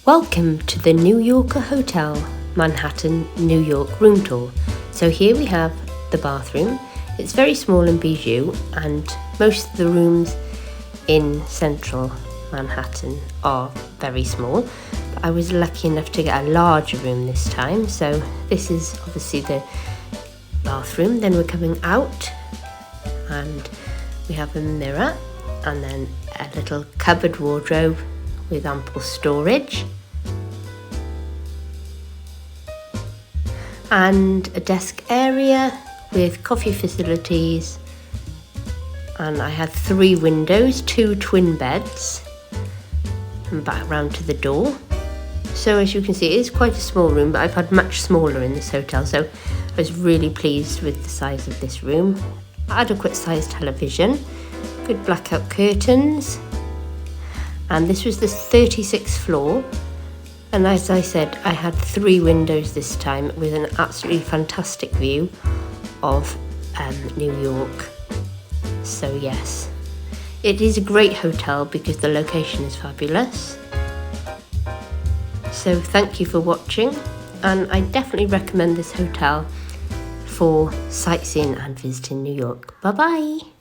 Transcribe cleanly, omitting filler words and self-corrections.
Welcome to the New Yorker Hotel, Manhattan, New York room tour. So here we have the bathroom. It's very small and bijou, and most of the rooms in central Manhattan are very small. But I was lucky enough to get a larger room this time. So this is obviously the bathroom. Then we're coming out and we have a mirror and then a little cupboard wardrobe with ample storage and a desk area with coffee facilities, and I had 3 windows, 2 twin beds, and back round to the door. So as you can see, it is quite a small room, but I've had much smaller in this hotel, so I was really pleased with the size of this room. Adequate sized television, good blackout curtains, and this was the 36th floor, and as I said, I had 3 windows this time with an absolutely fantastic view of New York. So yes, it is a great hotel because the location is fabulous. So thank you for watching, and I definitely recommend this hotel for sightseeing and visiting New York. Bye bye.